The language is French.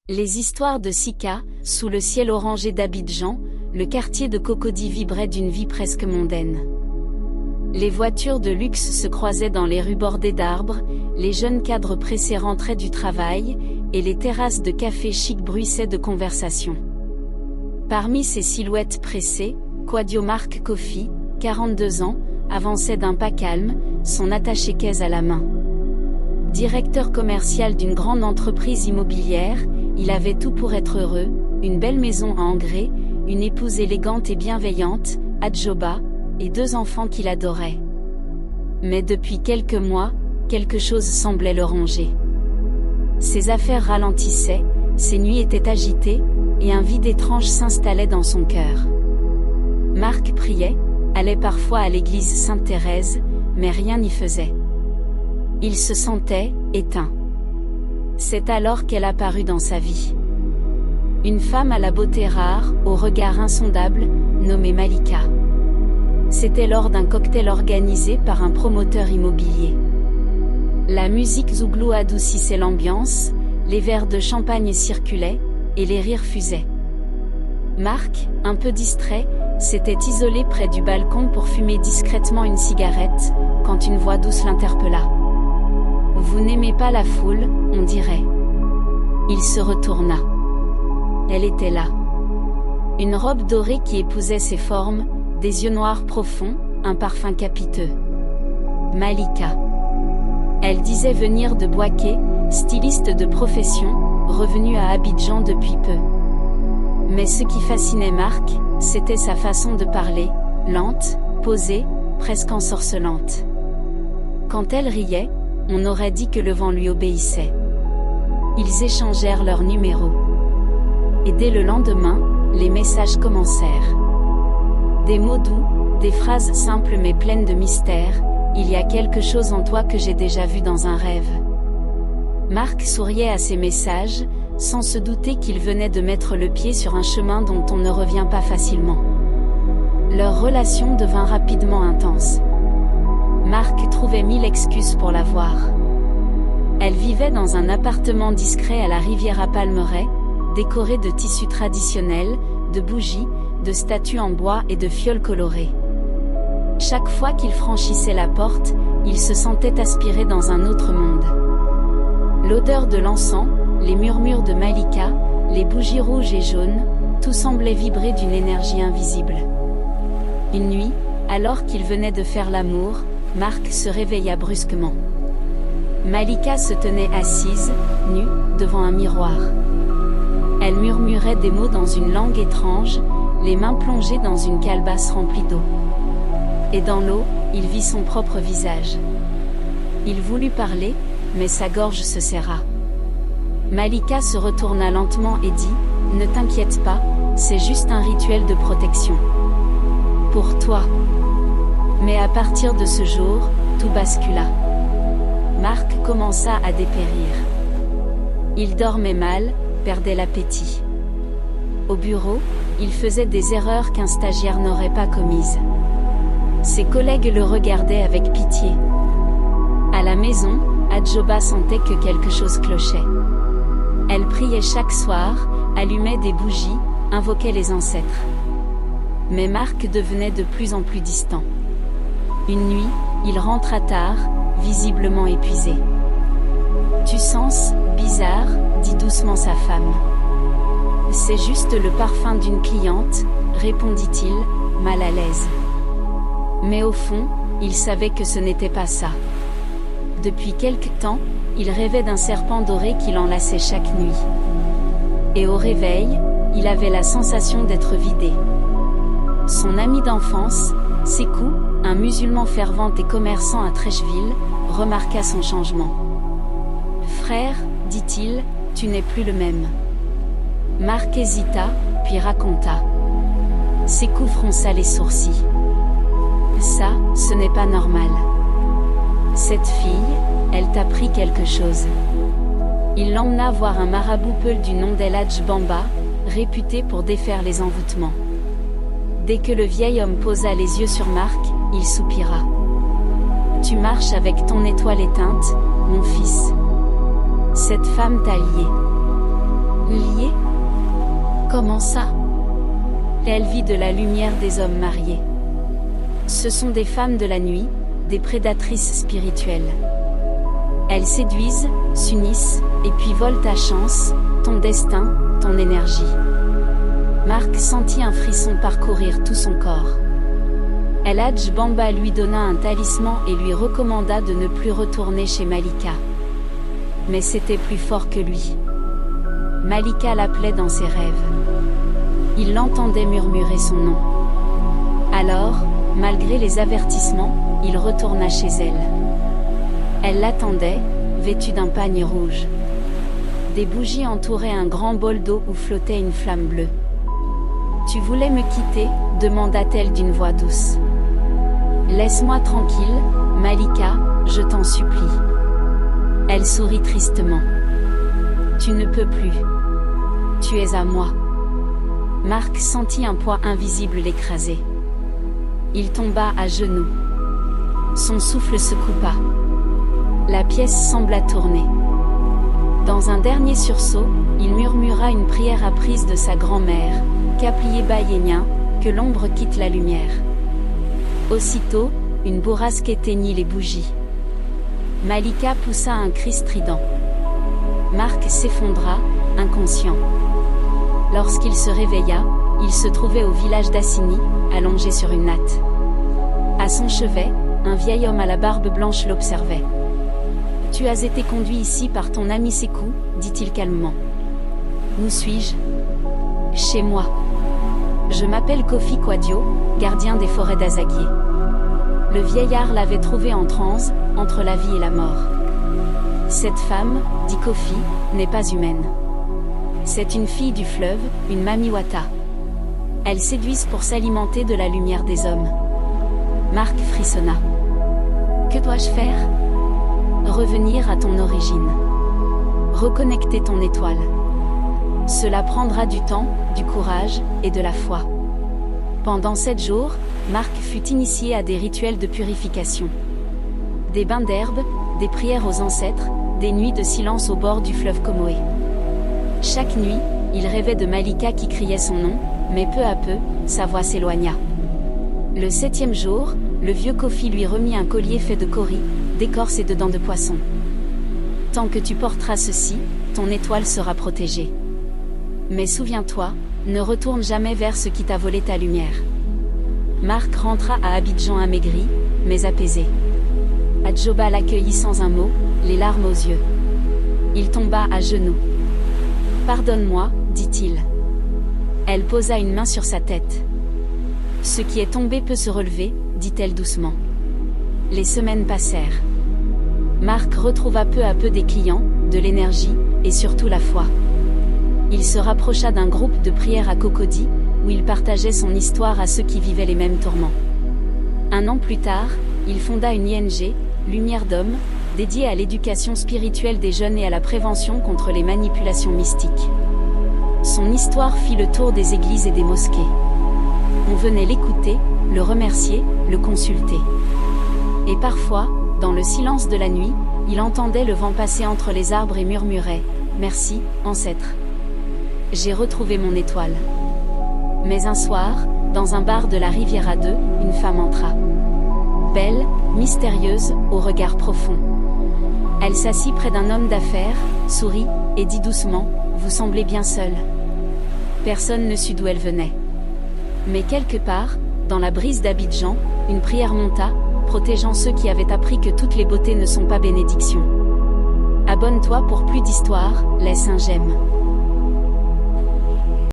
Les histoires de Sika, sous le ciel orangé d'Abidjan, le quartier de Cocody vibrait d'une vie presque mondaine. Les voitures de luxe se croisaient dans les rues bordées d'arbres, les jeunes cadres pressés rentraient du travail, et les terrasses de café chic bruissaient de conversations. Parmi ces silhouettes pressées, Kwadio Mark Kofi, 42 ans, avançait d'un pas calme, son attaché-caisse à la main. Directeur commercial d'une grande entreprise immobilière, il avait tout pour être heureux, une belle maison à Angré, une épouse élégante et bienveillante, Adjoba, et 2 enfants qu'il adorait. Mais depuis quelques mois, quelque chose semblait le ronger. Ses affaires ralentissaient, ses nuits étaient agitées, et un vide étrange s'installait dans son cœur. Marc priait, allait parfois à l'église Sainte-Thérèse, mais rien n'y faisait. Il se sentait éteint. C'est alors qu'elle apparut dans sa vie. Une femme à la beauté rare, au regard insondable, nommée Malika. C'était lors d'un cocktail organisé par un promoteur immobilier. La musique zouglou adoucissait l'ambiance, les verres de champagne circulaient, et les rires fusaient. Marc, un peu distrait, s'était isolé près du balcon pour fumer discrètement une cigarette, quand une voix douce l'interpella. « Vous n'aimez pas la foule, on dirait. » Il se retourna. Elle était là. Une robe dorée qui épousait ses formes, des yeux noirs profonds, un parfum capiteux. Malika. Elle disait venir de Bouaké, styliste de profession, revenue à Abidjan depuis peu. Mais ce qui fascinait Marc, c'était sa façon de parler, lente, posée, presque ensorcelante. Quand elle riait, on aurait dit que le vent lui obéissait. Ils échangèrent leurs numéros. Et dès le lendemain, les messages commencèrent. Des mots doux, des phrases simples mais pleines de mystère. Il y a quelque chose en toi que j'ai déjà vu dans un rêve. Marc souriait à ces messages, sans se douter qu'il venait de mettre le pied sur un chemin dont on ne revient pas facilement. Leur relation devint rapidement intense. Marc trouvait 1000 excuses pour la voir. Elle vivait dans un appartement discret à la Riviera Palmeraie, décoré de tissus traditionnels, de bougies, de statues en bois et de fioles colorées. Chaque fois qu'il franchissait la porte, il se sentait aspiré dans un autre monde. L'odeur de l'encens, les murmures de Malika, les bougies rouges et jaunes, tout semblait vibrer d'une énergie invisible. Une nuit, alors qu'il venait de faire l'amour, Marc se réveilla brusquement. Malika se tenait assise, nue, devant un miroir. Elle murmurait des mots dans une langue étrange, les mains plongées dans une calebasse remplie d'eau. Et dans l'eau, il vit son propre visage. Il voulut parler, mais sa gorge se serra. Malika se retourna lentement et dit « Ne t'inquiète pas, c'est juste un rituel de protection. Pour toi. » Mais à partir de ce jour, tout bascula. Marc commença à dépérir. Il dormait mal, perdait l'appétit. Au bureau, il faisait des erreurs qu'un stagiaire n'aurait pas commises. Ses collègues le regardaient avec pitié. À la maison, Adjoba sentait que quelque chose clochait. Elle priait chaque soir, allumait des bougies, invoquait les ancêtres. Mais Marc devenait de plus en plus distant. Une nuit, il rentra tard, visiblement épuisé. « Tu sens bizarre » dit doucement sa femme. « C'est juste le parfum d'une cliente » répondit-il, mal à l'aise. Mais au fond, il savait que ce n'était pas ça. Depuis quelque temps, il rêvait d'un serpent doré qui l'enlaçait chaque nuit. Et au réveil, il avait la sensation d'être vidé. Son ami d'enfance, Sekou, un musulman fervent et commerçant à Trècheville, remarqua son changement. « Frère, dit-il, tu n'es plus le même. » Marc hésita, puis raconta. Sekou fronça les sourcils. « Ça, ce n'est pas normal. Cette fille, elle t'a pris quelque chose. » Il l'emmena voir un marabout peul du nom d'El Hadj Bamba, réputé pour défaire les envoûtements. Dès que le vieil homme posa les yeux sur Marc, il soupira. « Tu marches avec ton étoile éteinte, mon fils. Cette femme t'a lié. » Comment ça? Elle vit de la lumière des hommes mariés. Ce sont des femmes de la nuit, des prédatrices spirituelles. Elles séduisent, s'unissent, et puis volent ta chance, ton destin, ton énergie. Marc sentit un frisson parcourir tout son corps. El Hadj Bamba lui donna un talisman et lui recommanda de ne plus retourner chez Malika. Mais c'était plus fort que lui. Malika l'appelait dans ses rêves. Il l'entendait murmurer son nom. Alors, malgré les avertissements, il retourna chez elle. Elle l'attendait, vêtue d'un pagne rouge. Des bougies entouraient un grand bol d'eau où flottait une flamme bleue. « Tu voulais me quitter ?» demanda-t-elle d'une voix douce. « Laisse-moi tranquille, Malika, je t'en supplie. » Elle sourit tristement. « Tu ne peux plus. Tu es à moi. » Marc sentit un poids invisible l'écraser. Il tomba à genoux. Son souffle se coupa. La pièce sembla tourner. Dans un dernier sursaut, il murmura une prière apprise de sa grand-mère, Kaplié Bayénia, que l'ombre quitte la lumière. Aussitôt, une bourrasque éteignit les bougies. Malika poussa un cri strident. Marc s'effondra, inconscient. Lorsqu'il se réveilla, il se trouvait au village d'Assini, allongé sur une natte. À son chevet, un vieil homme à la barbe blanche l'observait. « Tu as été conduit ici par ton ami Sékou, dit-il calmement. Où suis-je? Chez moi. Je m'appelle Kofi Kwadio, gardien des forêts d'Azaguier. Le vieillard l'avait trouvé en transe, entre la vie et la mort. Cette femme, dit Kofi, n'est pas humaine. C'est une fille du fleuve, une mamiwata. Elles séduisent pour s'alimenter de la lumière des hommes. » Marc frissonna. « Que dois-je faire ? Revenir à ton origine. Reconnecter ton étoile. Cela prendra du temps, du courage, et de la foi. » Pendant 7 jours, Marc fut initié à des rituels de purification. Des bains d'herbe, des prières aux ancêtres, des nuits de silence au bord du fleuve Comoé. Chaque nuit, il rêvait de Malika qui criait son nom, mais peu à peu, sa voix s'éloigna. Le 7e jour, le vieux Kofi lui remit un collier fait de cori, d'écorce et de dents de poisson. « Tant que tu porteras ceci, ton étoile sera protégée. Mais souviens-toi, ne retourne jamais vers ce qui t'a volé ta lumière. » Marc rentra à Abidjan amaigri, mais apaisé. Adjoba l'accueillit sans un mot, les larmes aux yeux. Il tomba à genoux. « Pardonne-moi, dit-il. » Elle posa une main sur sa tête. « Ce qui est tombé peut se relever, dit-elle doucement. » Les semaines passèrent. Marc retrouva peu à peu des clients, de l'énergie, et surtout la foi. Il se rapprocha d'un groupe de prière à Cocody, où il partageait son histoire à ceux qui vivaient les mêmes tourments. 1 an plus tard, il fonda une ING, Lumière d'Homme, dédiée à l'éducation spirituelle des jeunes et à la prévention contre les manipulations mystiques. Son histoire fit le tour des églises et des mosquées. On venait l'écouter, le remercier, le consulter. Et parfois, dans le silence de la nuit, il entendait le vent passer entre les arbres et murmurait « Merci, ancêtre. J'ai retrouvé mon étoile. » Mais un soir, dans un bar de la Riviera 2, une femme entra. Belle, mystérieuse, au regard profond. Elle s'assit près d'un homme d'affaires, sourit, et dit doucement « Vous semblez bien seul. » Personne ne sut d'où elle venait. Mais quelque part, dans la brise d'Abidjan, une prière monta, protégeant ceux qui avaient appris que toutes les beautés ne sont pas bénédictions. Abonne-toi pour plus d'histoires, laisse un j'aime.